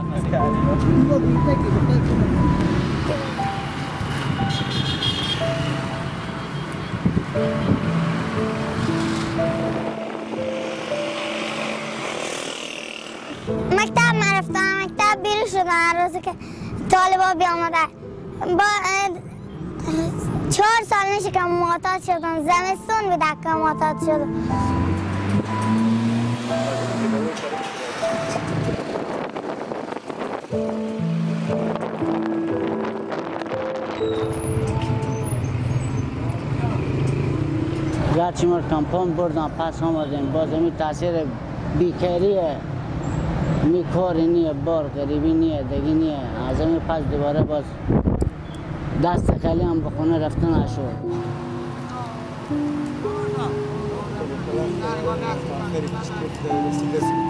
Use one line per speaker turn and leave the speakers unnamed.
مکتب من رفتم مکتب بیرون شدم روزی که طالبا بیامدن با 4 سال میشه که معتاد شدم زمستون به دکه معتاد شدم
گرچه ما کمپاند بردم پس آمدیم باز همی تاثیر بیکاریه می کاری نیه بار غریبی نیه دگی نیه از همی پس دوباره باز دست خیلی هم به خونه رفتن نشد
Gracias.